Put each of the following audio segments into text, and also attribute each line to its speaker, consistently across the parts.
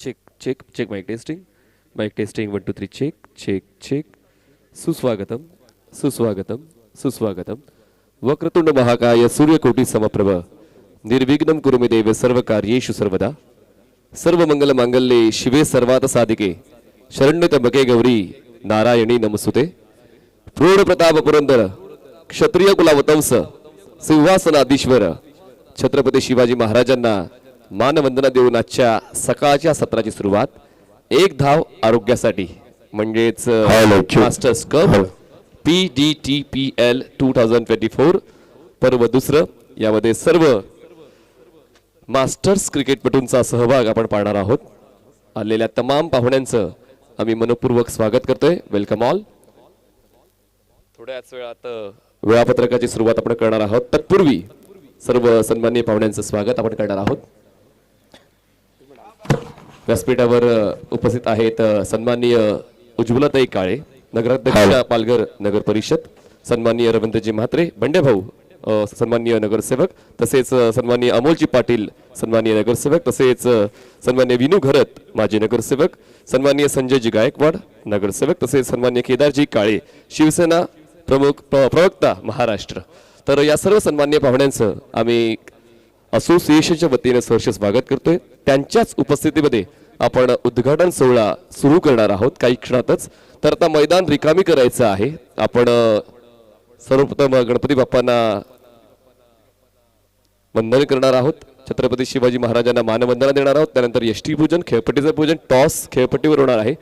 Speaker 1: Check check check mic testing 1 2 3 check check check सुस्वागतम सुस्वागतम सुस्वागतम वक्रतुंड महाकाय सूर्यकोटि समप्रभ निर्विघ्नं कुरु मे देव सर्वकार्येषु सर्वदा सर्वमंगल मांगल्ये शिवे सर्वार्थ साधिके शरण्यत्र्यंबके गौरी नारायणी नमस्तुते प्रौढ प्रताप पुरंदर क्षत्रिय कुलावतंस सिंहासनाधीश्वर छत्रपती शिवाजी महाराजांना मानवंदना देऊन आजच्या सकाळच्या सत्राची सुरुवात एक धाव आरोग्यासाठी म्हणजेच मास्टर्स कप PDTPL 2024 पर्व दुसरं यामध्ये सर्व मास्टर्स क्रिकेटपटूंचा सहभाग आपण पाहणार आहोत। आलेल्या तमाम पाहुण्यांचं आम्ही मनपूर्वक स्वागत करतोय। Welcome all. थोड्याच वेळात वेळापत्रकाची सुरुवात आपण करणार आहोत। तत्पूर्वी सर्व सन्माननीय पाहुण्यांचं स्वागत आपण करणार आहोत। व्यासपीठावर उपस्थित आहेत सन्माननीय उज्ज्वलताई काळे नगराध्यक्ष पालघर नगर परिषद, सन्माननीय रवींद्रजी म्हात्रे बंडेभाऊ सन्माननीय नगरसेवक, तसेच सन्माननीय अमोलजी पाटील सन्माननीय नगरसेवक, तसेच सन्माननीय विनू घरत माजी नगरसेवक, सन्माननीय संजयजी गायकवाड नगरसेवक, तसेच सन्माननीय केदारजी काळे शिवसेना प्रमुख प्रवक्ता महाराष्ट्र। तर या सर्व सन्माननीय पाहुण्यांचं आम्ही असोसिएशनच्या वतीने सहर्ष स्वागत करतोय। त्यांच्याच उपस्थितीमध्ये आपण उद्घाटन सोहळा सुरू करणार आहोत काही क्षणातच। तर आता मैदान रिकामी करायचं आहे। आपण सर्वप्रथम गणपती बाप्पांना वंदन करणार आहोत, छत्रपती शिवाजी महाराजांना मानवंदना देणार आहोत, त्यानंतर यष्टी पूजन, खेळपट्टीचं पूजन, टॉस खेळपट्टीवर होणार आहे।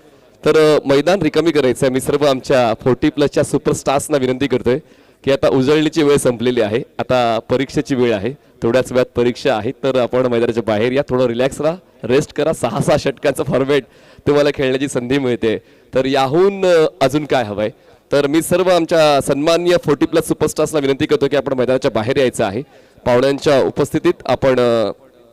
Speaker 1: तर मैदान रिकामी करायचं आहे। मी सर्व आमच्या 40+ सुपरस्टार्सना विनंती करतोय की आता उजळणीची वेळ संपलेली आहे, आता परीक्षेची वेळ आहे, थोड्याच वेळात परीक्षा आहे, तर आपण मैदानाच्या बाहेर या, थोडं रिलॅक्स राहा, रेस्ट करा। 6-6 षटकांचा फॉर्मॅट तुम्हाला खेळण्याची संधी मिळते, तर याहून अजून काय हवंय। तर मी सर्व आमच्या सन्माननीय 40+ सुपरस्टार्सना विनंती करतो की आपण मैदानाच्या बाहेर यायचं आहे। पाहुण्यांच्या उपस्थितीत आपण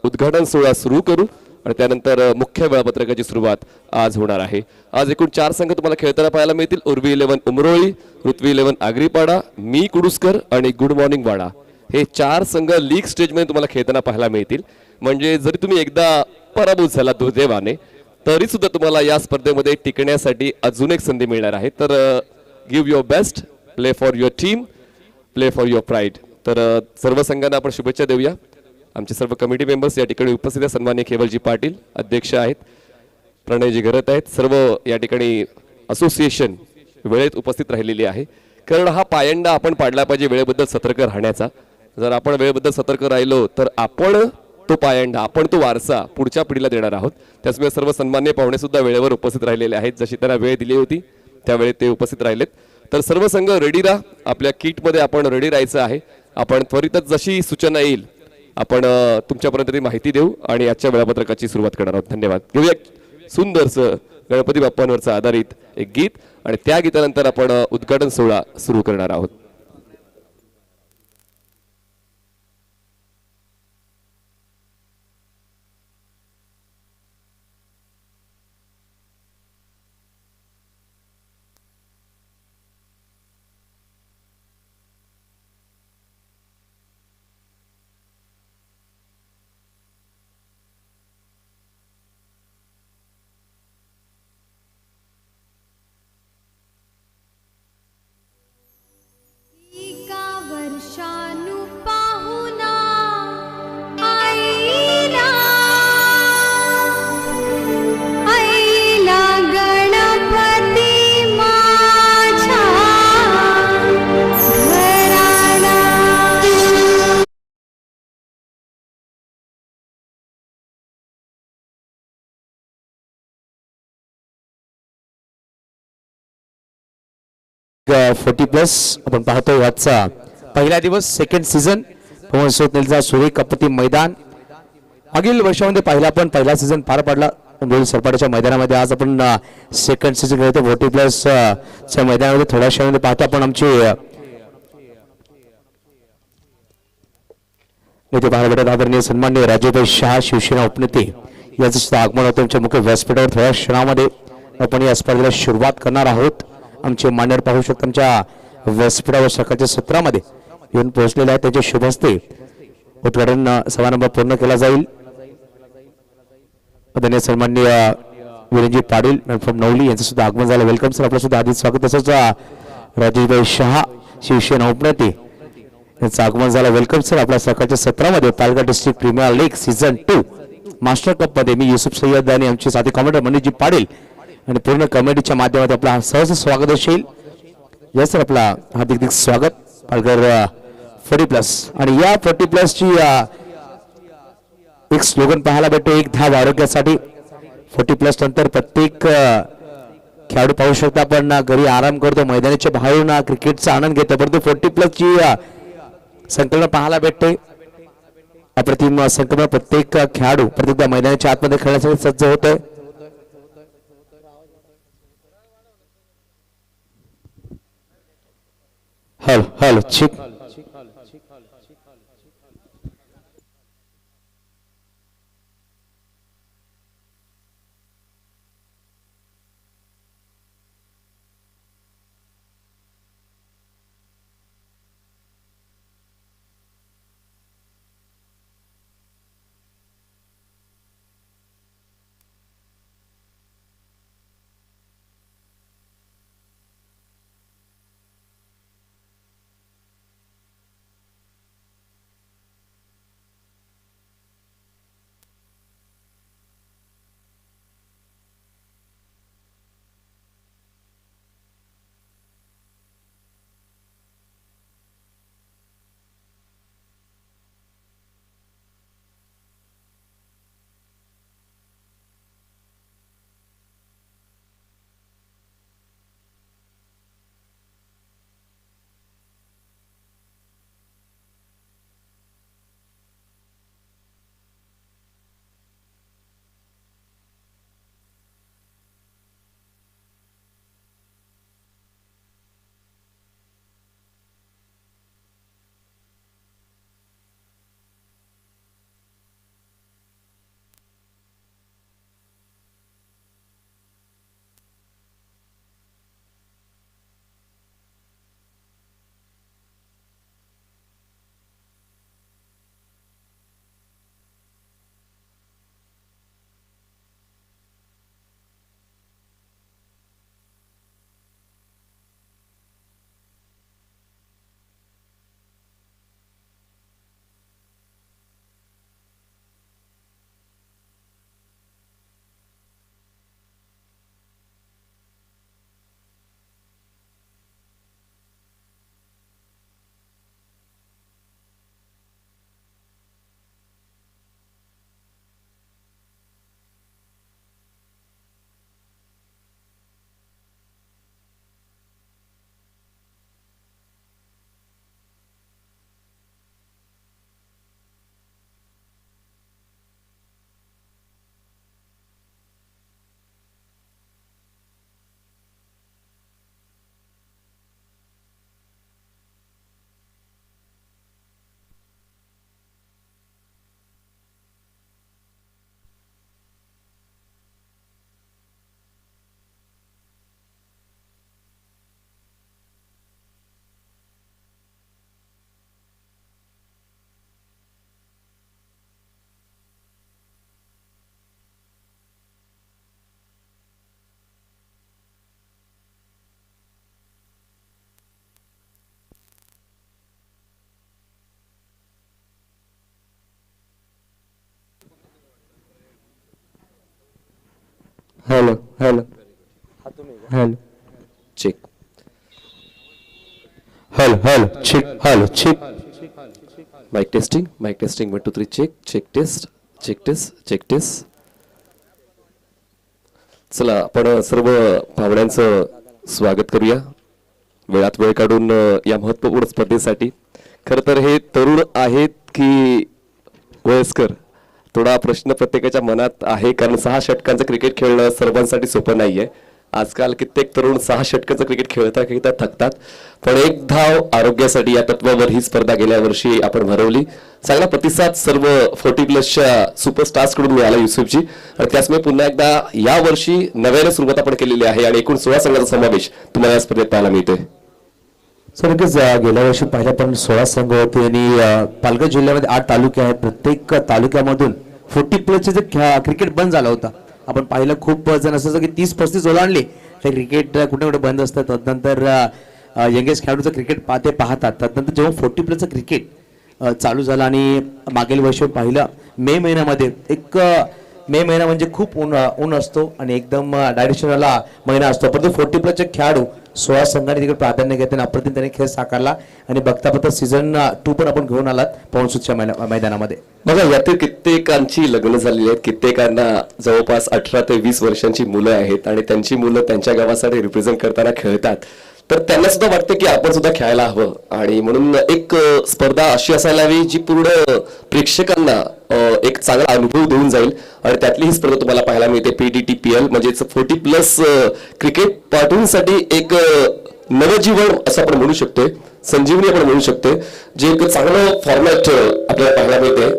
Speaker 1: उद्घाटन सोहळा सुरू करू आणि त्यानंतर मुख्य वेळापत्रकाची सुरुवात आज होणार आहे। आज एकूण 4 संघ तुम्हाला खेळताना पाहायला मिळतील। उर्वी 11 उमरोळी, पृथ्वी 11 आगरीपाडा, मी कुडुसकर आणि गुड मॉर्निंग वाडा हे 4 संघ लीग स्टेजमध्ये तुम्हाला खेळताना पाहायला मिळतील। म्हणजे जरी तुम्ही एकदा पराभूत झाला दुर्दैवाने तरी सुद्धा तुम्हाला या स्पर्धेमध्ये टिकण्यासाठी अजून एक संधी मिळणार आहे। तर give your best, play for your team, play for your pride. तर सर्व संघांना आपण शुभेच्छा देऊया। आमचे सर्व कमिटी मेंबर्स या ठिकाणी उपस्थित आहेत। सन्माननीय केवलजी पाटील अध्यक्ष आहेत, प्रणयजी घरत आहेत, सर्व या ठिकाणी असोसिएशन वेळेत उपस्थित राहिलेली आहे। कारण हा पायंडा आपण पाडला पाहिजे वेळेबद्दल सतर्क राहण्याचा। जर आपण वेळेबद्दल सतर्क राहिलो तर आपण तो पायंडा, आपण तो वारसा पुढच्या पिढीला देणार आहोत। त्याचमुळे सर्व सन्माननीय पाहुणे सुद्धा वेळेवर उपस्थित राहिलेले आहेत, जशी त्यांना वेळ दिली होती त्यावेळी ते उपस्थित राहिलेत। तर सर्व संघ रेडी राहा, आपल्या किटमध्ये आपण रेडी राहायचं आहे। आपण त्वरितच जशी सूचना येईल आपण तुमच्यापर्यंत ती माहिती देऊ आणि आजच्या वेळापत्रकाची सुरुवात करणार आहोत। धन्यवाद। घेऊया सुंदरसं गणपती बाप्पांवरचं आधारित एक गीत आणि त्या गीतानंतर आपण उद्घाटन सोहळा सुरू करणार आहोत।
Speaker 2: आपण पाहतो याचा पहिला दिवस, सेकंड सीझन पवन सोतनेलचा सुरेख आपत्ती मैदान। मागील वर्षामध्ये पहिला सीझन पार पडला डोळी सरपाटाच्या मैदानामध्ये। आज आपण सेकंड सीझन खेळतो 40+ च्या मैदानामध्ये। थोड्या क्षणामध्ये पाहतो आपण आमचे नेते पाहायला भेटत आदरणीय सन्माननीय राजेभाई शाह शिवसेना उपनेते यांचं सुद्धा आगमन होतं आमच्या मुख्य व्यासपीठावर। थोड्या क्षणामध्ये आपण या स्पर्धेला सुरुवात करणार आहोत। आमचे मान्यवर पाहू शकता आमच्या व्यासपीठावर सकाळच्या सत्रामध्ये येऊन पोहोचलेले आहेत। त्याचे शुभ हस्ते उद्घाटन सभारंभ पूर्ण केला जाईल। आदरणीय सन्माननीय विरेंजी पाटील फ्रॉम नवली यांचं सुद्धा आगमन झालं. वेलकम सर, आपलं सुद्धा आधी स्वागत. तसंच राजेशभाई शहा शिवसेना उपनेते यांचं आगमन झालं. Welcome sir. आपल्या सकाळच्या सत्रामध्ये Palghar district premier league season 2 master cup मध्ये मी युसुफ सय्यद आणि आमचे साथी कॉमेंटर मनीषजी पाटील आणि पूर्ण कमिटीच्या माध्यमातून आपला सहज स्वागत असेल. या सर, आपला हार्दिक स्वागत पालघर 40+ आणि या 40+ ची एक स्लोगन पाहायला भेटतो, एक धाव आरोग्यासाठी. 40+ नंतर प्रत्येक खेळाडू पाहू शकता आपण घरी आराम करतो, मैदानाच्या बाहेरून क्रिकेटचा आनंद घेतो, परंतु 40+ ची संकल्पना पाहायला भेटते. अप्रतिम संकल्पना. प्रत्येक खेळाडू प्रत्येक मैदानाच्या आतमध्ये खेळण्यासाठी सज्ज होतोय. Hello hello check. Hello hello hello
Speaker 1: check.
Speaker 2: Hello hello check. Hello check.
Speaker 1: Mic testing 1 2 3 check. Check test. Check test. Check test. चला, आपण सर्व पाहुण्यांचं स्वागत करूया वेळात वेळ काढून या महत्त्वपूर्ण स्पर्धेसाठी. खरं तर हे तरुण आहेत की वयस्कर, थोडा प्रश्न प्रत्येकाच्या मनात आहे, कारण 6 षटकांचं क्रिकेट खेळणं सर्वांसाठी सोपं नाहीये. आजकाल कित्येक तरुण 6 षटकांचं क्रिकेट खेळता थकतात, पण एक धाव आरोग्यासाठी या तत्वावर ही स्पर्धा गेल्या वर्षी आपण भरवली. चांगला प्रतिसाद सर्व 40+च्या सुपरस्टार्स कडून मिळाला युसुफजी, आणि त्याचमुळे पुन्हा एकदा या वर्षी नव्याने सुरुवात आपण केलेली आहे आणि एकूण 16 संघांचा समावेश तुम्हाला या स्पर्धेत पाहायला मिळतोय.
Speaker 2: सर, गेल्या वर्षी पहिल्या पण 16 संघ होते आणि पालघर जिल्ह्यामध्ये 8 तालुके आहेत. प्रत्येक तालुक्यामधून 40 प्लसचे जे क्रिकेट बंद झालं होतं. आपण पाहिलं खूप जण असं की 30-35 ओलांडले तर क्रिकेट कुठे कुठे बंद असतं. तदनंतर यंगेस्ट खेळाडूचं क्रिकेट पाहतात. तदनंतर जेव्हा 40 प्लसचं क्रिकेट चालू झालं आणि मागील वर्षी पाहिलं मे महिन्यामध्ये मे महिना म्हणजे खूप ऊन असतो आणि एकदम डायरेक्शनला महिना असतो. परंतु 40 प्लसचे खेळाडू 16 संघांनी तिकडे प्राधान्य घेताना अप्रतिम त्याने खेळ साकारला आणि बघता सीझन 2 पण आपण घेऊन आलात पवनसूतच्या मैदानामध्ये.
Speaker 1: बघा यातील कित्येकांची लग्न झालेली आहेत, कित्येकांना जवळपास 18 ते 20 वर्षांची मुलं आहेत आणि त्यांची मुलं त्यांच्या गावासाठी रिप्रेझेंट करताना खेळतात. तर त्यांना सुद्धा वाटतं की आपण सुद्धा खेळायला हवं आणि म्हणून एक स्पर्धा अशी असायला हवी जी पूर्ण प्रेक्षकांना एक चांगला अनुभव देऊन जाईल आणि त्यातली ही स्पर्धा तुम्हाला पाहायला मिळते. PDTPL म्हणजेच 40 प्लस क्रिकेट पार्टूनसाठी एक नवजीवन असं आपण म्हणू शकतोय, संजीवनी आपण म्हणू शकतोय, जे एक चांगलं फॉर्मॅट आपल्याला पाहायला मिळते.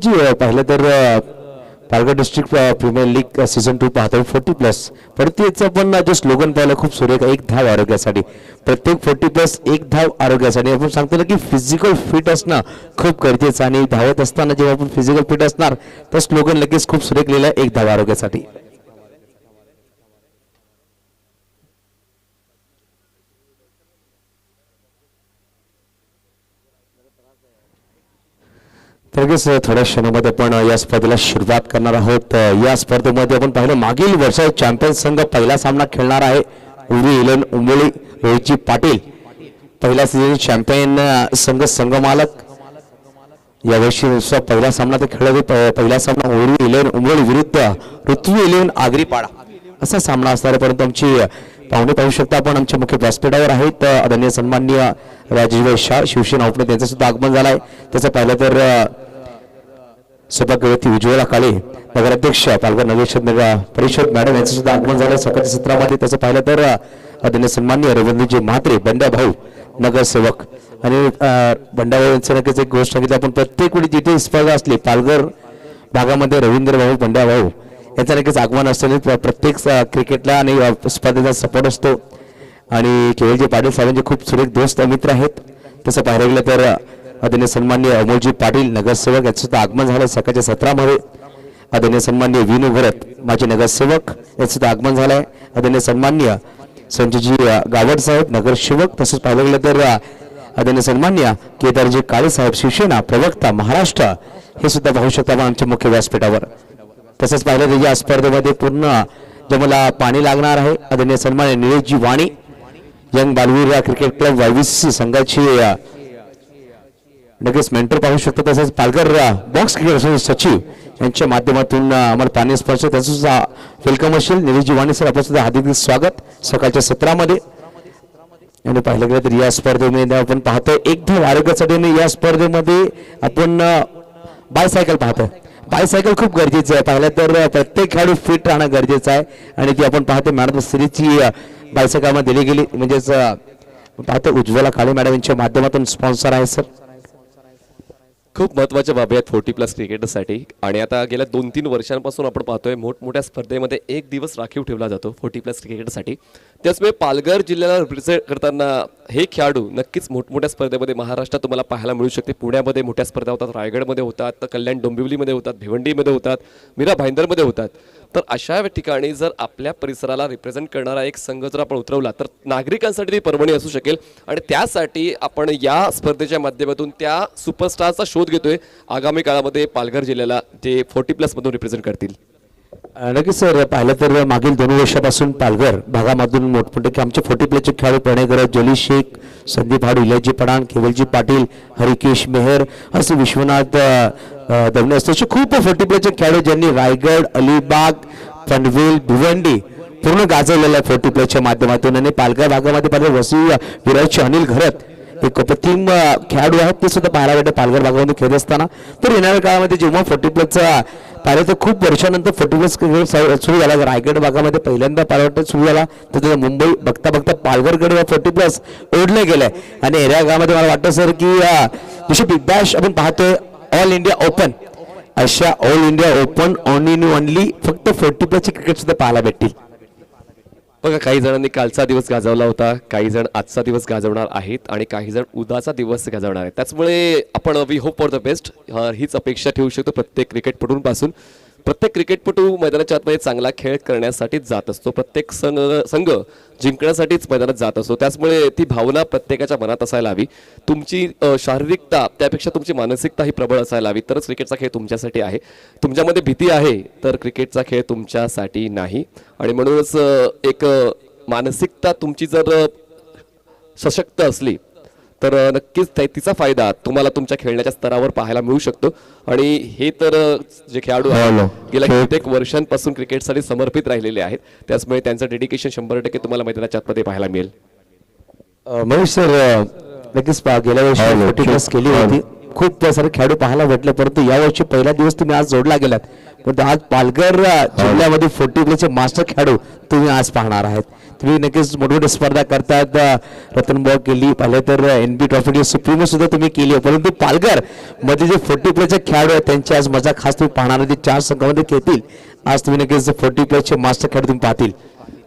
Speaker 2: जी पाहिलं तर Palghar district premier league season 2 पाहतोय 40 प्लस. परत याचं पण जो स्लोगन पाहिलं खूप सुरेख, एक धाव आरोग्यासाठी. प्रत्येक 40 प्लस एक धाव आरोग्यासाठी. आपण सांगतो ना की फिजिकल फिट असणं खूप गरजेचं आणि धावत असताना जेव्हा आपण फिजिकल फिट असणार तर स्लोगन लगेच खूप सुरेख लिहिलं एक धाव आरोग्यासाठी. लगेच थोड्या क्षणामध्ये आपण या स्पर्धेला सुरुवात करणार आहोत. या स्पर्धेमध्ये आपण पाहिलं मागील वर्षाचा चॅम्पियन संघ पहिला सामना खेळणार आहे. उरी 11 उंबोळी रोहितजी पाटील पहिला सीझन चॅम्पियन संघ मालक. यावर्षी पहिला सामना ते खेळले. पहिला सामना उरी 11 उंबोळी विरुद्ध पृथ्वी 11 आगरीपाडा असा सामना असणार आहे. परंतु आमची पाहुणे पाहू शकता आपण आमच्या मुख्य व्यासपीठावर आहेत. आदरणीय सन्माननीय राजेश शाह शिवसेना उपनेते त्यांचं सुद्धा आगमन झालंय. त्याचं पाहिलं तर सभागृहातील उज्ज्वला काळे नगराध्यक्ष पालघर नगर परिषद मॅडम यांचं सुद्धा आगमन झालं सकाळच्या सत्रामध्ये. त्याचं पाहिलं तर आदरणीय सन्माननीय रवींद्रजी म्हात्रे बंड्या भाऊ नगरसेवक आणि बंड्या भाऊ यांचं नक्कीच एक गोष्ट सांगितली आपण प्रत्येक वेळी जिथे स्पर्धा असली पालघर भागामध्ये रवींद्र भाऊ बंड्या भाऊ यांचं नक्कीच आगमन असतं. प्रत्येक क्रिकेटला आणि स्पर्धेचा सपोर्ट असतो आणि केवळजी पाटील साहेबांचे खूप सुरेख दोस्त मित्र आहेत. तसं पाहायला गेलं तर आदरणीय सन्माननीय अमोलजी पाटील नगरसेवक यांचं सुद्धा आगमन झालं सकाळच्या सत्रामध्ये. आदरणीय सन्माननीय विनू भरत माजी नगरसेवक यांचं सुद्धा आगमन झालंय. आदरणीय सन्माननीय संजयजी गावड साहेब नगरसेवक. तसंच पाहायला गेलं तर आदरणीय सन्माननीय केदारजी काळे साहेब शिवसेना प्रवक्ता महाराष्ट्र हे सुद्धा पाहू शकता आमच्या मुख्य व्यासपीठावर. तसंच पाहिलं तर या स्पर्धेमध्ये पूर्ण जमला पाणी लागणार आहे. आदरणीय सन्माननीय Nileshji Wani young Balveer cricket club YVC संघाची नक्कीच मेंटर पाहू शकतो. तसंच पालघर बॉक्स क्रिकेट सचिव यांच्या माध्यमातून आम्हाला पाणी स्पर्श त्याचं सुद्धा वेलकम असेल. निलेशजी वाणी सर आपलं सुद्धा हार्दिक स्वागत सकाळच्या सत्रामध्ये. आणि पाहिलं गेलं तर या स्पर्धेमध्ये आपण पाहतोय एक धाव आरोग्यासाठी या स्पर्धेमध्ये आपण बायसायकल पाहतोय. बायसायकल खूप गरजेचं आहे. पाहिलं तर प्रत्येक खेळाडू फिट राहणं गरजेचं आहे आणि ती आपण पाहतो मॅडम सिरीजची बायसायकलमध्ये दिली गेली म्हणजेच पाहतो उज्ज्वला काळे मॅडम यांच्या माध्यमातून स्पॉन्सर आहे सर.
Speaker 1: खूप महत्त्वाच्या बाबी आहेत 40 प्लस क्रिकेटरसाठी आणि आता गेल्या 2-3 वर्षांपासून आपण पाहतोय मोठमोठ्या स्पर्धेमध्ये एक दिवस राखीव ठेवला जातो 40 प्लस क्रिकेटरसाठी. त्याचमुळे पालघर जिल्ह्याला रिप्रेझेंट करताना हे खेळाडू नक्कीच मोठमोठ्या स्पर्धेमध्ये महाराष्ट्रात तुम्हाला पाहायला मिळू शकते. पुण्यामध्ये मोठ्या स्पर्धा होतात, रायगडमध्ये होतात, तर कल्याण डोंबिवलीमध्ये होतात, भिवंडीमध्ये होतात, मीरा भाईंदरमध्ये होतात. तर अशा ठिकाणी जर आपल्या परिसराला रिप्रेझेंट करणारा एक संघ जर आपण उतरवला तर नागरिकांसाठी ती पर्वणी असू शकेल आणि त्यासाठी आपण या स्पर्धेच्या माध्यमातून त्या सुपरस्टारचा शोध घेतोय आगामी काळामध्ये पालघर जिल्ह्याला जे 40 प्लस मधून रिप्रेझेंट करतील.
Speaker 2: नक्कीच सर पाहिलं तर मागील 2 वर्षापासून पालघर भागामधून मोठमोठे आमचे 40 प्लसचे खेळाडू प्रणयकर जोली शेख संदीप हाड इलाजी पठाण केवलजी पाटील हरिकेश मेहर असे विश्वनाथ दवणे असते खूप 40 प्लसचे खेळाडू ज्यांनी रायगड अलिबाग पनवेल भिवंडी पूर्ण गाजवलेला 40 प्लसच्या माध्यमातून आणि पालघर भागामध्ये पाहिलं वसई विराटचे अनिल घरत एक अप्रतिम खेळाडू आहेत ते सुद्धा पाहायला भेटले पालघर भागामध्ये खेळत असताना. तर येणाऱ्या काळामध्ये जेव्हा 40+ पाहिलं तर खूप वर्षानंतर 40+ क्रिकेट सुरू झाला. रायगड भागामध्ये पहिल्यांदा पाहिलं वाटतं सुरू झाला तर त्याचा मुंबई बघता बघता पालघरकडे 40+ ओढले गेले. आणि येणाऱ्या काळामध्ये मला वाटतं सर की जशी बिग बॅश आपण पाहतोय ऑल इंडिया ओपन, अशा ऑल इंडिया ओपन ओनली फक्त 40+ क्रिकेट सुद्धा पाहायला भेटतील.
Speaker 1: बघा, काही जणांनी कालचा दिवस गाजवला होता, काही जण आजचा दिवस गाजवणार आहेत आणि काही जण उद्याचा दिवस गाजवणार आहेत. त्याचमुळे आपण we hope for the best हीच अपेक्षा ठेवू शकतो प्रत्येक क्रिकेटपटूंपासून. प्रत्येक क्रिकेटपटू मैदानाच्या आतमध्ये चांगला खेळ करण्यासाठीच जात असतो, प्रत्येक संघ जिंकण्यासाठीच मैदानात जात असतो. त्याचमुळे ती भावना प्रत्येकाच्या मनात असायला हवी. तुमची शारीरिकता त्यापेक्षा तुमची मानसिकता ही प्रबळ असायला हवी, तरच क्रिकेटचा खेळ तुमच्यासाठी आहे. तुमच्यामध्ये भीती आहे तर क्रिकेटचा खेळ तुमच्यासाठी नाही. आणि म्हणूनच एक मानसिकता तुमची जर सशक्त असली तर नक्कीच तिचा फायदा तुम्हाला तुमच्या खेळण्याच्या स्तरावर पाहायला मिळू शकतो. आणि हे तर जे खेळाडू आहेत गेल्या कित्येक वर्षांपासून क्रिकेटसाठी समर्पित राहिलेले आहेत, त्याचमुळे त्यांचं डेडिकेशन 100% तुम्हाला मैदानाच्या आतमध्ये पाहायला मिळेल.
Speaker 2: महेश सर, नक्कीच गेल्या वर्षी 40+ केली होती, खूप सारे खेळाडू पाहायला भेटले, परंतु यावर्षी पहिला दिवस तुम्ही आज जोडला गेलात. पण आज पालघर जिल्ह्यामध्ये 40+ मास्टर खेळाडू तुम्ही आज पाहणार आहात. तुम्ही नक्कीच मोठमोठी स्पर्धा करतात, रतनबॉ केली, पाहिलं तर NB ट्रॉफी सुप्रीमो सुद्धा तुम्ही केली, परंतु पालघर मध्ये जे 40+ खेळाडू आहेत त्यांची आज मजा खास तुम्ही पाहणार. ते 4 संघामध्ये खेळतील, आज तुम्ही नक्कीच 40+ मास्टर खेळाडू तुम्ही पाहतील.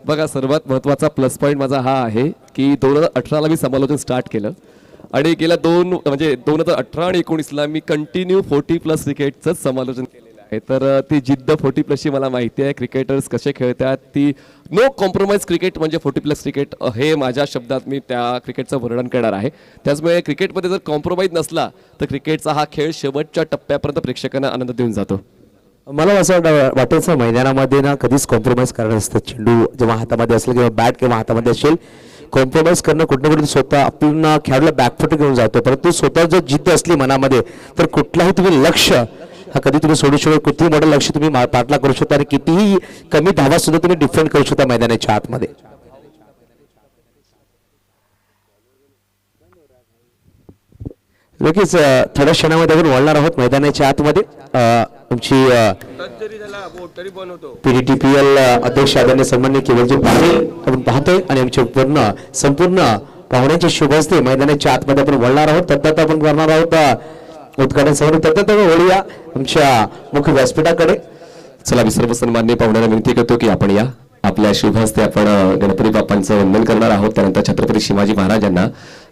Speaker 1: बघा, सर्वात महत्त्वाचा प्लस पॉईंट माझा हा आहे की 2018ला मी समालोचन स्टार्ट केलं आणि गेल्या 2018 आणि 19ला मी कंटिन्यू 40+ क्रिकेटचंच समालोचन केलेलं आहे. तर ती जिद्द 40+ची मला माहिती आहे, क्रिकेटर्स कसे खेळतात, ती नो कॉम्प्रोमाइज क्रिकेट म्हणजे 40+ क्रिकेट हे माझ्या शब्दात मी त्या क्रिकेटचं वर्णन करणार आहे. त्याचमुळे क्रिकेटमध्ये जर कॉम्प्रोमाइज नसला तर क्रिकेटचा हा खेळ शेवटच्या टप्प्यापर्यंत प्रेक्षकांना आनंद देऊन जातो.
Speaker 2: मला असं वाटायचं मैदानामध्ये ना कधीच कॉम्प्रोमाइज करणार नसतं. चेंडू जेव्हा हातामध्ये असेल किंवा बॅट किंवा हातामध्ये असेल, कॉम्प्रोमाइज करणं कुठं ना कुठे स्वतः आपण खेळाडूला बॅकफुट घेऊन जातो. परंतु स्वतः जर जिद्द असली मनामध्ये तर कुठलाही तुम्ही लक्ष हा कधी तुम्ही सोडू शकतो. कितीही मोठं लक्ष तुम्ही पाठला करू शकता आणि कितीही कमी धावा सुद्धा तुम्ही डिफेंड करू शकता मैदानाच्या आतमध्ये. नक्कीच थोड्या क्षणामध्ये आपण वळणार आहोत मैदानाच्या आतमध्ये. आमची PDTPL अध्यक्ष आदरणीय सन्माननीय केवलजी पाटील आपण पाहतोय आणि आमचे संपूर्ण पाहुण्यांच्या शुभ हस्ते मैदानाच्या आतमध्ये आपण वळणार आहोत. तत्त आपण करणार आहोत उद्घाटन समारंभ. तत्त वळूया आमच्या मुख्य व्यासपीठाकडे.
Speaker 1: चला, मी सर्व सन्माननीय पाहुण्यांना विनंती करतो की आपण या आपल्या शुभ हस्ते आपण गणपती बाप्पांचं वंदन करणार आहोत. त्यानंतर छत्रपती शिवाजी महाराजांना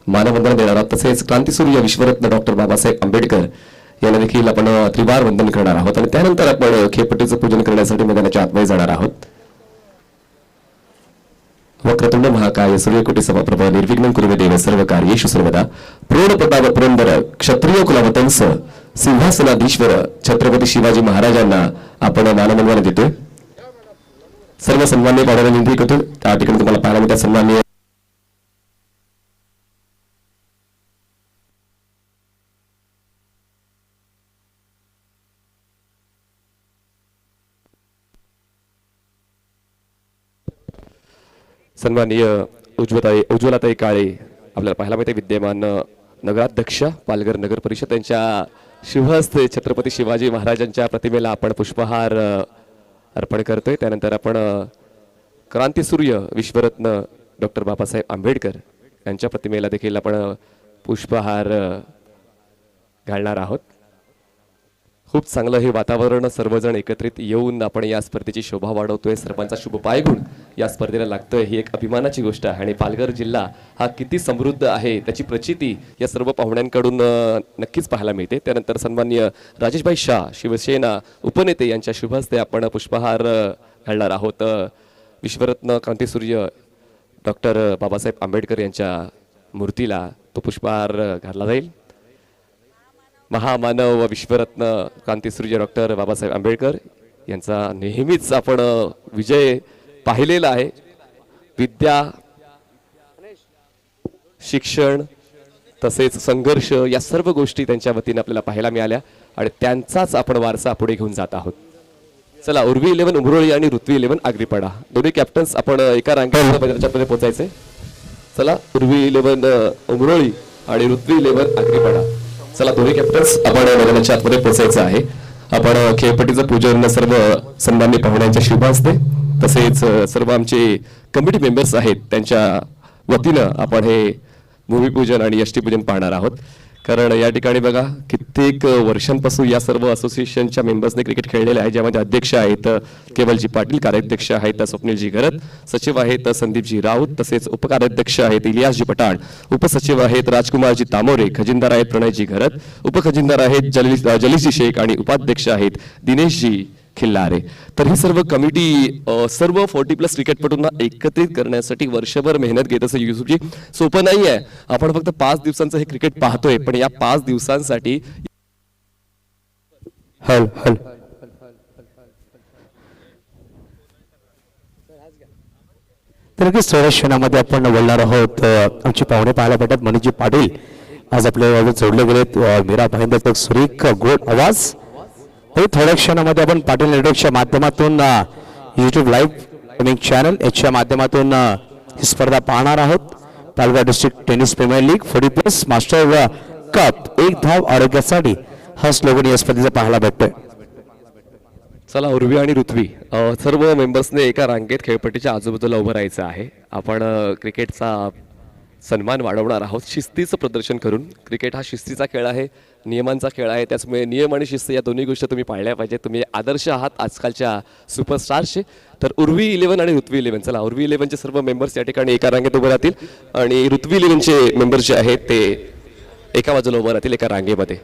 Speaker 1: मानवंदना देणार आहोत. तसेच क्रांतीसूर्य विश्वरत्न डॉक्टर बाबासाहेब आंबेडकर यांना देखील आपण त्रिवार वंदन करणार आहोत. आणि त्यानंतर आपण खेळपट्टीचं पूजन करण्यासाठी मैदानाच्या आतमध्ये जाणार आहोत. वक्रतुंड महाकाय सूर्यकोटी समप्रभ निर्विघ्नं कुरु मे देव सर्व कार्येषु सर्वदा प्रोढ प्रताप पुरंदर क्षत्रिय कुलवतंस सिंहासनाधीश्वर छत्रपती शिवाजी महाराजांना आपण मानवंदना देतोय. सर्व सन्माननीय पाहुण्यांना विनंती करतो, त्या ठिकाणी तुम्हाला पाहायला मिळतात सन्माननीय उज्ज्वलाताई काळे, आपल्याला पाहायला मिळते विद्यमान नगराध्यक्ष पालघर नगर परिषद, त्यांच्या शुभहस्ते छत्रपती शिवाजी महाराजांच्या प्रतिमेला आपण पुष्पहार अर्पण करतोय. त्यानंतर आपण क्रांतीसूर्य विश्वरत्न डॉक्टर बाबासाहेब आंबेडकर यांच्या प्रतिमेला देखील आपण पुष्पहार घालणार आहोत. खूप चांगलं हे वातावरण, सर्वजण एकत्रित येऊन आपण या स्पर्धेची शोभा वाढवतोय. सर्वांचा शुभ पायगुण या स्पर्धेला लागतोय, ही एक अभिमानाची गोष्ट आहे. आणि पालघर जिल्हा हा किती समृद्ध आहे त्याची प्रचिती या सर्व पाहुण्यांकडून नक्कीच पाहायला मिळते. त्यानंतर सन्माननीय राजेशभाई शाह शिवसेना उपनेते यांच्या शुभ हस्ते आपण पुष्पहार घालणार आहोत. विश्वरत्न क्रांतीसूर्य डॉक्टर बाबासाहेब आंबेडकर यांच्या मूर्तीला तो पुष्पहार घातला जाईल. महामानव विश्वरत्न क्रांतीसूर्य डॉक्टर बाबासाहेब आंबेडकर यांचा नेहमीच आपण विजय पाहिलेला आहे. विद्या, शिक्षण तसेच संघर्ष या सर्व गोष्टी त्यांच्या वतीने आपल्याला पाहायला मिळाल्या आणि त्यांचाच आपण वारसा पुढे घेऊन जात आहोत. चला, उर्वी 11 उमरोळी आणि ऋत्वी 11 आगरीपाडा दोन्ही कॅप्टन्स आपण एका रांगेमध्ये पोहोचायचे. चला, उर्वी 11 उमरोळी आणि ऋत्वी 11 आगरीपाडा. चला दोन्ही कॅप्टन्स आपण मैदानाच्या आतमध्ये पोहोचायचं आहे. आपण खेळपट्टीचं पूजन सर्व सन्मान्य पाहुण्यांच्या शुभ हस्ते तसेच सर्व आमचे कमिटी मेंबर्स आहेत त्यांच्या वतीनं आपण हे भूमिपूजन आणि यष्टीपूजन पाहणार आहोत. कारण या ठिकाणी बघा कित्येक वर्षांपासून या सर्व असोसिएशनच्या मेंबर्सने क्रिकेट खेळलेले आहे, ज्यामध्ये अध्यक्ष आहेत केवलजी पाटील, कार्याध्यक्ष आहेत स्वप्नीलजी गरत, सचिव आहेत संदीपजी राऊत, तसेच उपकार्याध्यक्ष आहेत इलियासजी पठाण, उपसचिव आहेत राजकुमारजी तामोरे, खजिनदार आहेत प्रणयजी घरत, उपखजिनदार आहेत जलीसजी शेख आणि उपाध्यक्ष आहेत दिनेशजी खिल्लारे. तर ही सर्व कमिटी सर्व 40+ क्रिकेटपटूंना एकत्रित करण्यासाठी वर्षभर मेहनत घेत असते. युसुफजी सोपं नाही आहे. आपण फक्त 5 दिवसांचं हे क्रिकेट पाहतोय, पण या 5 दिवसांसाठी
Speaker 2: तर नक्कीच थोड्या क्षणामध्ये आपण बोलणार आहोत. आमचे पाहुणे पाहायला भेटत मनीषजी पाटील आज आपल्या जोडले गेलेत. मीरा भाईंदर सुरेख गोड आवाज. थोड्या क्षणामध्ये आपण पाटील नेटवर्कच्या माध्यमातून YouTube लाईव्ह चॅनल याच्या माध्यमातून ही स्पर्धा पाहणार आहोत. Palghar district tennis premier league 40+ master cup 1 धाव आरोग्यासाठी हा स्लोगन या स्पर्धेचा पाहायला भेटतोय.
Speaker 1: चला उर्वी आणि ऋत्वी सर्व मेंबर्सने एका रांगेत खेळपट्टीच्या आजूबाजूला उभं राहायचं आहे. आपण क्रिकेटचा सन्मान वाढवणार आहोत शिस्तीचं प्रदर्शन करून. क्रिकेट हा शिस्तीचा खेळ आहे, नियमांचा खेळ आहे, त्याचमुळे नियम आणि शिस्त या दोन्ही गोष्टी तुम्ही पाळल्या पाहिजे. तुम्ही आदर्श आहात आजकालच्या सुपरस्टार्सचे. तर उर्वी 11 आणि ऋत्वी 11, चला उर्वी 11चे सर्व मेंबर्स या ठिकाणी एका रांगेत उभे राहतील आणि ऋत्वी 11चे मेंबर्स जे आहेत ते एका बाजूला उभे राहतील एका रांगेमध्ये.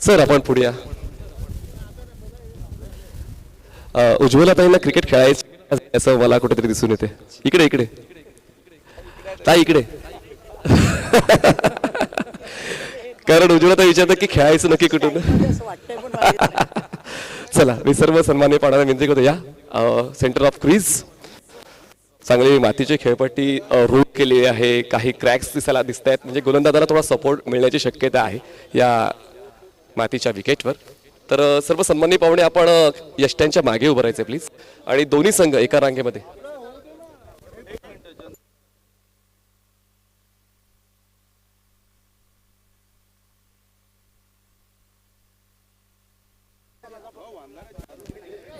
Speaker 1: सर आपण पुढे या. उज्ज्वलाताईंना क्रिकेट खेळायचं असं मला कुठेतरी दिसून येते. इकडे इकडे ताई इकडे. कारण उज्ज्वलाताई विचारतात की खेळायचं नक्की कुठून. चला मी सर्व सन्मान्य पाहणारा विनंती करतो या सेंटर ऑफ क्रीज. चांगली मातीची खेळपट्टी रूट केली आहे. काही क्रॅक्स दिसायला दिसत आहेत, म्हणजे गोलंदाजाला थोडा सपोर्ट मिळण्याची शक्यता आहे या मातीच्या विकेटवर. तर सर्व सन्मान्य पाहुणे आपण यष्ट्यांच्या मागे उभं राहायचं प्लीज आणि दोन्ही संघ एका रांगेमध्ये.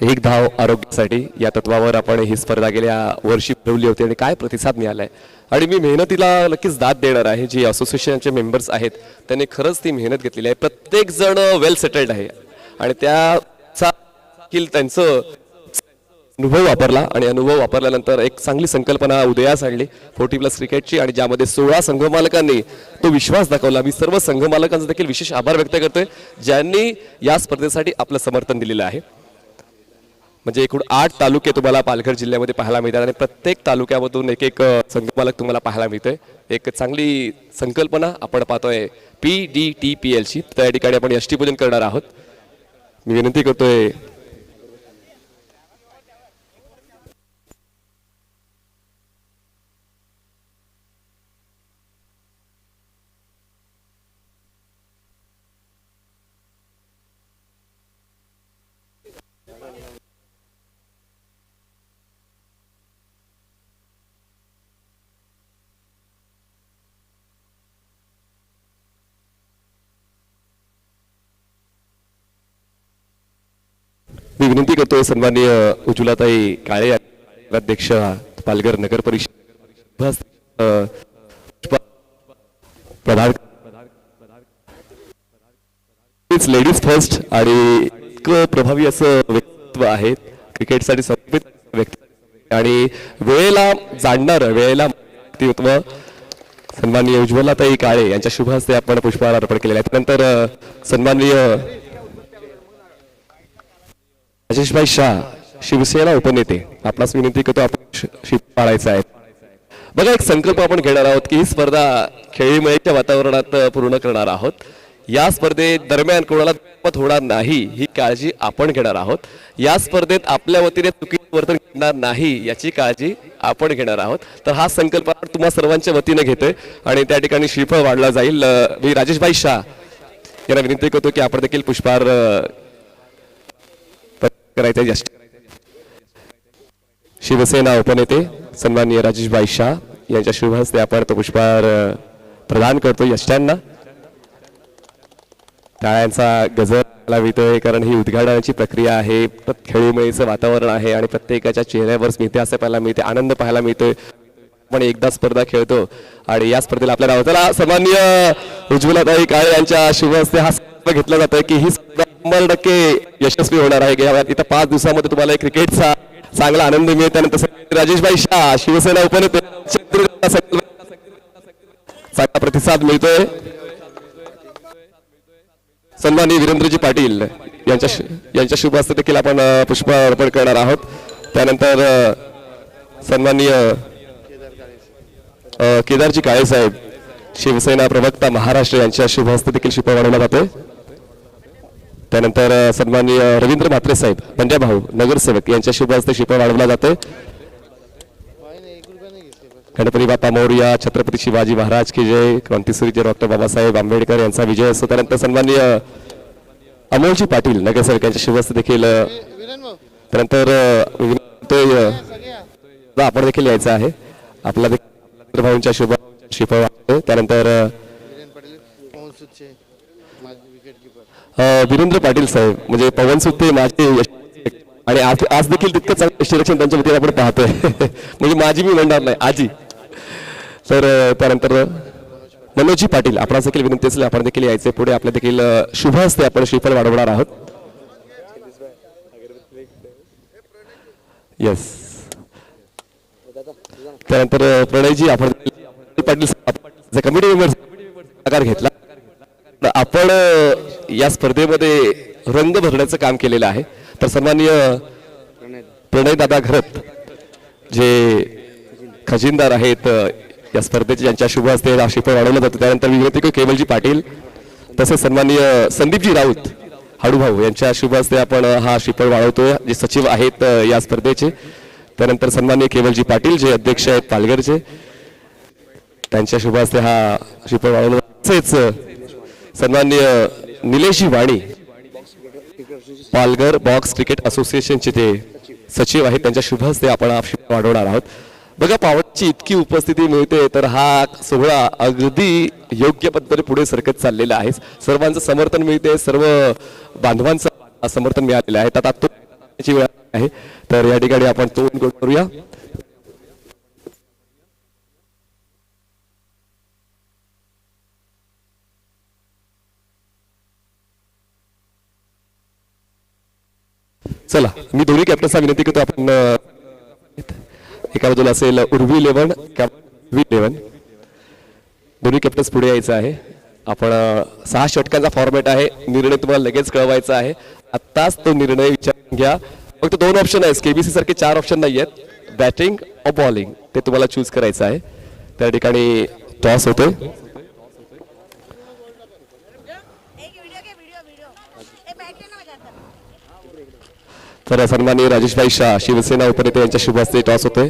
Speaker 1: एक धाव आरोग्यासाठी या तत्वावर आपण ही स्पर्धा गेल्या वर्षी भरवली होती आणि काय प्रतिसाद मिळालाय. आणि मी मेहनतीला नक्कीच दाद देणार आहे. जी असोसिएशनचे मेंबर्स आहेत त्यांनी खरंच ती मेहनत घेतलेली आहे. प्रत्येक जण वेल सेटल्ड आहे आणि त्याचा त्यांचं अनुभव वापरला आणि अनुभव वापरल्यानंतर एक चांगली संकल्पना उदयास आणली 40+ क्रिकेटची आणि ज्यामध्ये 16 संघमालकांनी तो विश्वास दाखवला. मी सर्व संघमालकांचा देखील विशेष आभार व्यक्त करतोय ज्यांनी या स्पर्धेसाठी आपलं समर्थन दिलेलं आहे. म्हणजे एकूण 8 तालुके तुम्हाला पालघर जिल्ह्यामध्ये पाहायला मिळतात आणि प्रत्येक तालुक्यामधून एक एक संघमालक तुम्हाला पाहायला मिळतोय. एक चांगली संकल्पना आपण पाहतोय PDTPLची. त्या ठिकाणी आपण यष्टीपूजन करणार आहोत. मी विनंती करतोय सन्माननीय उज्ज्वलाताई काळे अध्यक्ष पालघर नगर परिषद लेडीज फर्स्ट आणि प्रभावी असं व्यक्तित्व आहे क्रिकेटसाठी समर्पित व्यक्ती आणि वेळेला जाणणार वेळेला व्यक्तित्व सन्माननीय उज्ज्वलाताई काळे यांच्या शुभ हस्ते आपण पुष्पहार अर्पण केलेला आहे. त्यानंतर सन्माननीय राजेशभाई शाह शिवसेना उपनेते आपणास विनंती करतो आपण पाळायचं आहे. बघा एक संकल्प आपण घेणार आहोत की ही स्पर्धा खेळीमेळीच्या वातावरणात पूर्ण करणार आहोत. या स्पर्धेत दरम्यान कोणाला दुखापत होणार नाही ही काळजी आपण घेणार आहोत. या स्पर्धेत आपल्या वतीने चुकीचं वर्तन घडणार नाही याची काळजी आपण घेणार आहोत. तर हा संकल्प तुम्हा सर्वांच्या वतीने घेतोय आणि त्या ठिकाणी श्रीफळ वाढला जाईल. मी राजेशभाई शाह यांना विनंती करतो की आपण देखील पुष्पहार करायचं. शिवसेना उपनेते सन्माननीय राजेशभाई शाह यांच्या शुभ हस्ते आपण तो पुष्पहार प्रदान करतो यष्ट्यांना. टाळ्यांचा गजर लावितोय कारण ही उद्घाटनाची प्रक्रिया आहे. खेळीमेळीचं वातावरण आहे आणि प्रत्येकाच्या चेहऱ्यावर स्मिती असं पाहायला मिळते, आनंद पाहायला मिळतोय. पण एकदा स्पर्धा खेळतो आणि या स्पर्धेला आपल्या नावाला सन्माननीय उज्ज्वलाताई काळे यांच्या शुभ हस्ते हा स्पर्धा घेतला जातोय की ही स्पर्धा 100% यशस्वी होणार आहे. इथं 5 दिवसामध्ये तुम्हाला एक क्रिकेटचा चांगला आनंद मिळेल. त्यानंतर राजेशभाई शाह शिवसेना उपनेते चांगला प्रतिसाद मिळतोय. सन्माननीय वीरेंद्रजी पाटील यांच्या शुभ हस्ते देखील आपण पुष्प अर्पण करणार आहोत. त्यानंतर सन्माननीय केदारजी काळे साहेब शिवसेना प्रवक्ता महाराष्ट्र यांच्या शुभ हस्ते देखील शिल्प वाढवला जातोय. त्यानंतर सन्माननीय रवींद्र म्हात्रे साहेब पंड्या भाऊ नगरसेवक यांच्या शुभ हस्ते शिल्प वाढवला जातोय. गणपती बाप्पा मोरया, छत्रपती शिवाजी महाराज की जय, क्रांतीसूर्य डॉक्टर बाबासाहेब आंबेडकर यांचा विजय असतो. त्यानंतर सन्माननीय अमोलजी पाटील नगरसेवक यांच्या शुभ हस्ते देखील त्यानंतर आपण देखील यायचं आहे. आपला भाऊंच्या शुभ शिल्प वाढतोय. त्यानंतर वीरेंद्र पाटील साहेब म्हणजे पवन सुत्ते माझे आणि आज देखील तितकं चांगलं यष्टिरक्षण त्यांच्या वतीने आपण पाहतोय म्हणजे माझी मी म्हणणार नाही आजी. तर त्यानंतर मनोजी पाटील आपणास देखील विनंती असेल आपण देखील यायचे पुढे. आपल्या देखील शुभ हस्ते आपण श्रीफळ वाढवणार आहोत. येस. त्यानंतर प्रणयजी आपण पाटील कमिटी मेंबर आकार घेतला. आपण या स्पर्धेमध्ये रंग भरण्याचं काम केलेलं आहे. तर सन्माननीय प्रणय दादा घरत जे खजिनदार आहेत या स्पर्धेचे ज्यांच्या शुभ हस्ते श्रीफळ वाढवलं जातं. त्यानंतर विनंती केवलजी पाटील तसेच सन्माननीय संदीपजी राऊत हाडूभाऊ यांच्या शुभ हस्ते आपण हा श्रीफळ वाढवतोय जे सचिव आहेत या स्पर्धेचे. त्यानंतर सन्माननीय केवलजी पाटील जे अध्यक्ष आहेत पालघरचे त्यांच्या शुभ हस्ते हा श्रीफळ वाढवला. तसेच सन्माननीय निलेशजी वाणी पालघर बॉक्स क्रिकेट असोसिएशनचे ते सचिव आहेत त्यांच्या शुभ हस्ते आपण हा श्रीफळ वाढवणार आहोत. बघा पावसाची इतकी उपस्थिती मिळते तर हा सोहळा अगदी योग्य पद्धतीने पुढे सरकत चाललेला आहे. सर्वांचं समर्थन मिळते, सर्व बांधवांचं समर्थन मिळालेलं आहे. आता तो वेळ आहे तर या ठिकाणी आपण तो करूया. चला मी दोन्ही कॅप्टन्सना विनंती करतो आपण एका बाजूला असेल उर्वी 11 दोन्ही कॅप्टन्स पुढे यायचं आहे. आपण 6 षटकांचा फॉर्मॅट आहे. निर्णय तुम्हाला लगेच कळवायचा आहे. आत्ताच तो निर्णय विचारून घ्या. फक्त 2 ऑप्शन आहेत. केबीसी सारखे 4 ऑप्शन नाही आहेत. बॅटिंग और बॉलिंग ते तुम्हाला चूज करायचं आहे. त्या ठिकाणी टॉस होतोय. तर सन्माननीय राजेशभाई शाह शिवसेना उपनेते यांच्या शुभ हस्ते टॉस होतोय.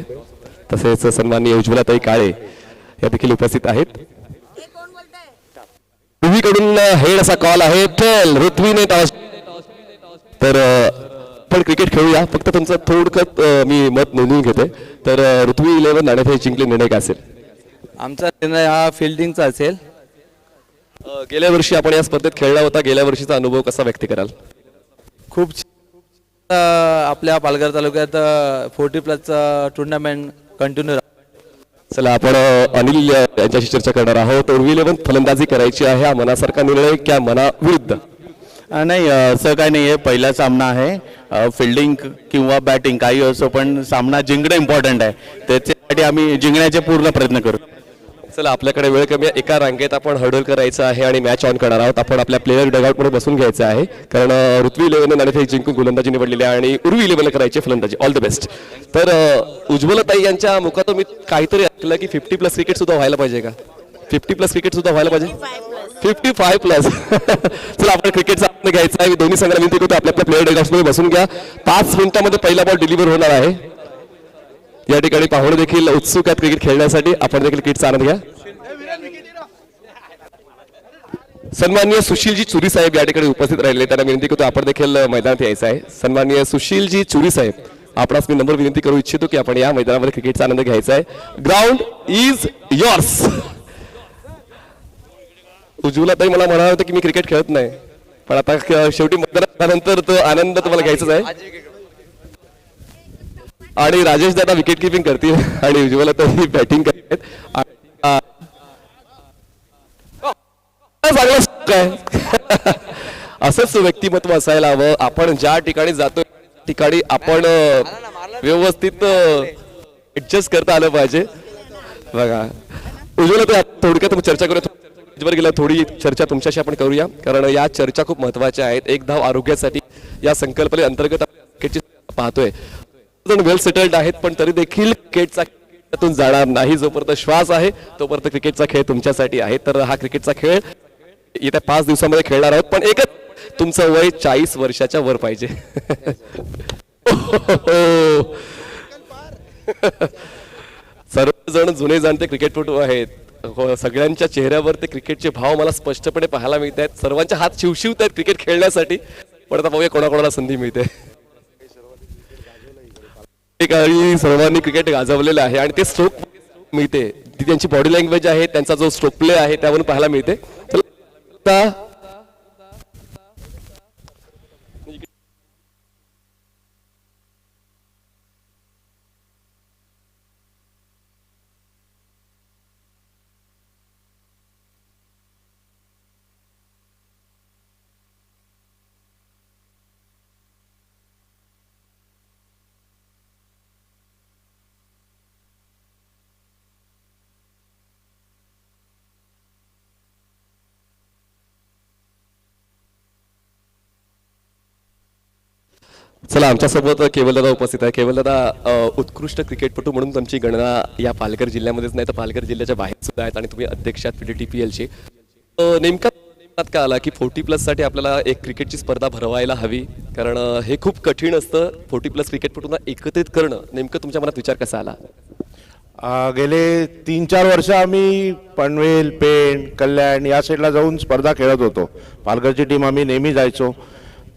Speaker 1: तसेच सन्माननीय उज्ज्वलाताई काळे या देखील उपस्थित आहेत. कडून हेड असा कॉल आहे. टेल ऋत्वीने टॉस. तर आपण क्रिकेट खेळूया. फक्त तुमचं थोडक्यात मी मत नोंदवून घेते. तर ऋत्वी 11 नाणेफेक जिंकले निर्णय काय असेल?
Speaker 3: आमचा निर्णय हा फिल्डिंगचा असेल.
Speaker 1: गेल्या वर्षी आपण या स्पर्धेत खेळला होता. गेल्या वर्षीचा अनुभव कसा व्यक्त कराल?
Speaker 3: खूप आपल्या पालघर तालुक्यात 40+ टुर्नामेंट कंटिन्यू.
Speaker 1: चला आपण अनिल यांच्याशी चर्चा करणार आहोत. उर्वी 11 फलंदाजी करायची आहे. हा मनासारखा निर्णय क्या मनाविरुद्ध?
Speaker 4: नाही असं काही नाही आहे. पहिला सामना आहे. फिल्डिंग किंवा बॅटिंग काही असो पण सामना जिंकणं इम्पॉर्टंट आहे. त्याच्यासाठी आम्ही जिंकण्याचे पूर्ण प्रयत्न करू.
Speaker 1: चला आपल्याकडे वेळ कमी आहे. एका रांगेत आपण हडल करायचं आहे आणि मॅच ऑन करणार आहोत. आपण आपल्या प्लेयर डगआउटमध्ये बसून घ्यायचं आहे कारण ऋत्वी 11 नाणेफेक जिंकून गोलंदाजी निवडलेली आहे आणि उर्वी 11 करायची फलंदाजी. All the best. तर उज्ज्वलताई यांच्या मुखातून मी काहीतरी ऐकलं की 50+ क्रिकेट सुद्धा व्हायला पाहिजे का? 50+ क्रिकेट सुद्धा व्हायला पाहिजे. 55+. चला आपण क्रिकेटचा आनंद घ्यायचा आहे. दोन्ही संघाला विनंती करतो आपल्या प्लेयर डगआउटमध्ये बसून घ्या. 5 मिनिटांमध्ये पहिला बॉल डिलिव्हर होणार आहे. या ठिकाणी पाहुणे देखील उत्सुक आहेत क्रिकेट खेळण्यासाठी. आपण देखील क्रिकेटचा आनंद घ्या. सन्माननीय सुशीलजी चुरी साहेब या ठिकाणी उपस्थित राहिले. त्यांना विनंती करतो आपण देखील मैदानात यायचं आहे. सन्माननीय सुशीलजी चुरी साहेब आपणास मी नंबर विनंती करू इच्छितो की आपण या मैदानामध्ये क्रिकेटचा आनंद घ्यायचा आहे. Ground is yours. उज्ज्वला ताई मला म्हणाल होतं की मी क्रिकेट खेळत नाही, पण आता शेवटी मैदानात आल्यानंतर तो आनंद तुम्हाला घ्यायचाच आहे. आणि राजेश दादा विकेट किपिंग करतील आणि उज्ज्वला ताई बॅटिंग करतात. असंच व्यक्तिमत्व असायला हवं. आपण ज्या ठिकाणी जातो ठिकाणी आपण व्यवस्थित ऍडजस्ट करता आलं पाहिजे. बघा उज्ज्वला ताई थोडक्यात चर्चा करूया. गेल्या थोडी चर्चा तुमच्याशी आपण करूया, कारण या चर्चा खूप महत्वाच्या आहेत. एक धाव आरोग्यासाठी या संकल्पने अंतर्गत क्रिकेटची पाहतोय. जण वेल सेटल्ड आहेत, पण तरी देखील क्रिकेटचा खेळातून जाणार नाही. जोपर्यंत श्वास आहे तोपर्यंत क्रिकेटचा खेळ तुमच्यासाठी आहे. तर हा क्रिकेटचा खेळ येत्या 5 दिवसांमध्ये खेळणार आहोत, पण एकच तुमचं वय 40 वर्षाच्या वर पाहिजे. सर्वजण जुने जाणते क्रिकेटपटू आहेत. सगळ्यांच्या चेहऱ्यावर ते क्रिकेटचे भाव मला स्पष्टपणे पाहायला मिळत आहेत. सर्वांच्या हात शिवशिवत आहेत क्रिकेट खेळण्यासाठी. पण आता पाहूया कोणाकोणाला संधी मिळते. काही सर्वांनी क्रिकेट गाजवलेलं आहे आणि ते स्ट्रोक मिळते. ती त्यांची बॉडी लँग्वेज आहे, त्यांचा जो स्ट्रोक प्ले आहे त्यावरून पाहायला मिळते. चला आमच्यासोबत केवलदादा उपस्थित आहे. केवलदादा उत्कृष्ट क्रिकेटपटू म्हणून तुमची गणना या पालघर जिल्ह्यामध्येच नाही तर पालघर जिल्ह्याच्या बाहेर सुद्धा आहेत आणि तुम्ही अध्यक्ष आहात PDTPLचे. नेमका का आला की 40+ साठी आपल्याला एक क्रिकेटची स्पर्धा भरवायला हवी, कारण हे खूप कठीण असतं 40+ क्रिकेटपटूंना एकत्रित करणं. नेमकं तुमच्या मनात विचार कसा आला?
Speaker 5: गेले 3-4 वर्ष आम्ही पनवेल, पेण, कल्याण या साईडला जाऊन स्पर्धा खेळत होतो. पालघरची टीम आम्ही नेहमी जायचो.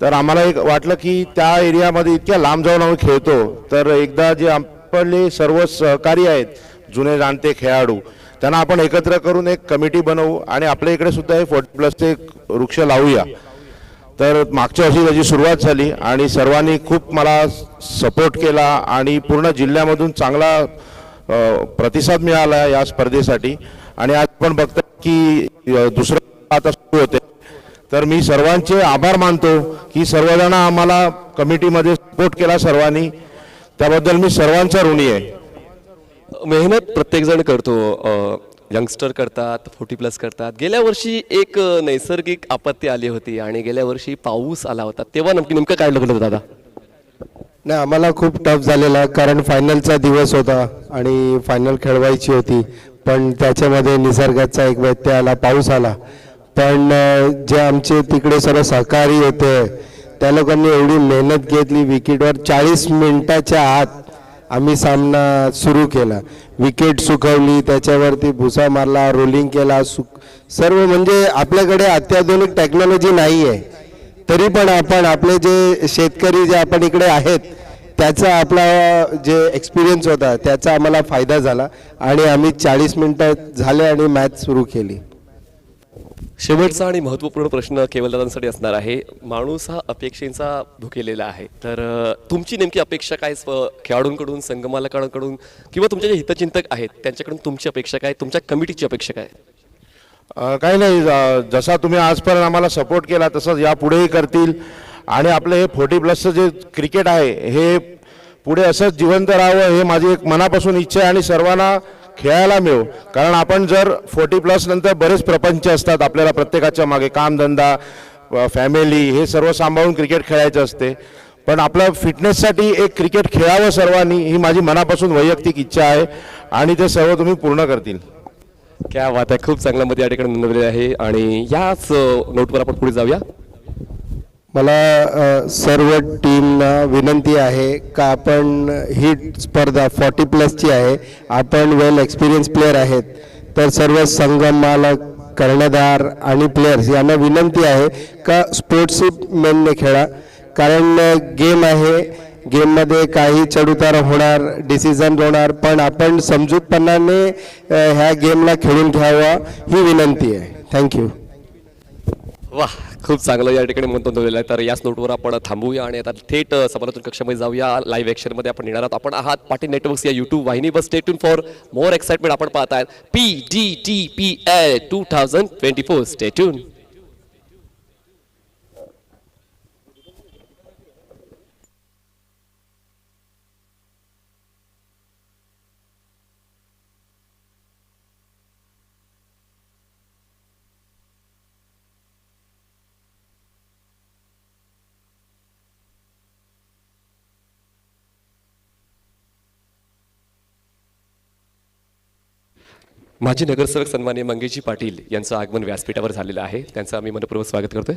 Speaker 5: तर आम्हाला एक वाटलं की त्या एरियामध्ये इतक्या लांब जाऊन आम्ही खेळतो, तर एकदा जे आपले सर्व सहकारी आहेत जुने जाणते खेळाडू त्यांना आपण एकत्र करून एक कमिटी बनवू आणि आपल्या इकडे सुद्धा हे 40+ चे वृक्ष लावूया. तर मागच्या वर्षी त्याची सुरुवात झाली आणि सर्वांनी खूप मला सपोर्ट केला आणि पूर्ण जिल्ह्यामधून चांगला प्रतिसाद मिळाला या स्पर्धेसाठी. आणि आज आपण बघतो की दुसरं आता सुरू होते. तर मी सर्वांचे आभार मानतो की सर्वजण आम्हाला कमिटीमध्ये सपोर्ट केला सर्वांनी, त्याबद्दल मी सर्वांचा ऋणी आहे.
Speaker 1: मेहनत प्रत्येक जण करतो. यंगस्टर करतात, 40+ करतात. गेल्या वर्षी एक नैसर्गिक आपत्ती आली होती आणि गेल्या वर्षी पाऊस आला होता, तेव्हा नेमकं काय लागलं दादा?
Speaker 6: नाही, आम्हाला खूप टफ झालेला, कारण फायनलचा दिवस होता आणि फायनल खेळवायची होती. पण त्याच्यामध्ये निसर्गाचा एक व्यत्यय आला, पाऊस आला. पण जे आमचे तिकडे सर्व सहकारी होते त्या लोकांनी एवढी मेहनत घेतली. विकेटवर 40 मिनिटाच्या आत आम्ही सामना सुरू केला. विकेट सुकवली, त्याच्यावरती भुसा मारला, रोलिंग केला, सर्व म्हणजे आपल्याकडे अत्याधुनिक टेक्नॉलॉजी नाही आहे, तरी पण आपण आपले जे शेतकरी जे आपण इकडे आहेत त्याचा आपला जे एक्सपिरियन्स होता त्याचा आम्हाला फायदा झाला आणि आम्ही 40 मिनिटं झाले आणि मॅच सुरू केली.
Speaker 1: शेवटचा आणि महत्त्वपूर्ण प्रश्न केवलदादांसाठी असणार आहे. माणूस हा अपेक्षेचा भुकेलेला आहे, तर तुमची नेमकी अपेक्षा काय खेळाडूंकडून, संघमालकांकडून किंवा तुमचे जे हितचिंतक आहेत त्यांच्याकडून तुमची अपेक्षा काय, तुमच्या कमिटीची अपेक्षा काय?
Speaker 5: काही नाही, जसा तुम्ही आजपर्यंत आम्हाला सपोर्ट केला तसंच यापुढेही करतील आणि आपलं हे 40+ जे क्रिकेट आहे हे पुढे असंच जिवंत राहावं हे माझी एक मनापासून इच्छा आहे आणि सर्वांना खेळायला मिळो. कारण आपण जर 40+ नंतर बरेच प्रपंच असतात आपल्याला, प्रत्येकाच्या मागे कामधंदा, फॅमिली हे सर्व सांभाळून क्रिकेट खेळायचं असते. पण आपलं फिटनेससाठी एक क्रिकेट खेळावं सर्वांनी ही माझी मनापासून वैयक्तिक इच्छा आहे आणि ते सर्व तुम्ही पूर्ण करतील.
Speaker 1: क्या बात आहे, खूप चांगला मध्ये या ठिकाणी नोंदवलेले आहे आणि याच नोटवर आपण पुढे जाऊया.
Speaker 6: मला सर्व टीमना विनंती आहे का आपण ही स्पर्धा 40+ ची आहे, आपण वेल एक्सपिरियन्स प्लेयर आहेत, तर सर्व संघ मालक, कर्णधार आणि प्लेयर्स यांना विनंती आहे का स्पोर्ट्सशिप मेनने खेळा. कारण गेम आहे, गेममध्ये काही चढउतार होणार, डिसिजन होणार, पण आपण समजूतपणाने ह्या गेमला खेळून घ्यावा ही विनंती आहे. थँक्यू.
Speaker 1: वा, खूप चांगलं या ठिकाणी म्हणतो दिलेलं आहे. तर याच नोटवर आपण थांबूया आणि आता थेट समालोचन कक्षामध्ये जाऊया. लाईव्ह ॲक्शनमध्ये आपण येणार आहोत. आपण आहात पाटील नेटवर्क्स या यूट्यूब वाहिनीवर. Stay tune for more excitement. आपण पाहताय PDTPL 2024. Stay tune. माजी नगरसेवक सन्माननीय मंगेशजी पाटील यांचं आगमन व्यासपीठावर झालेलं आहे. त्यांचं आम्ही मनपूर्वक स्वागत करतोय.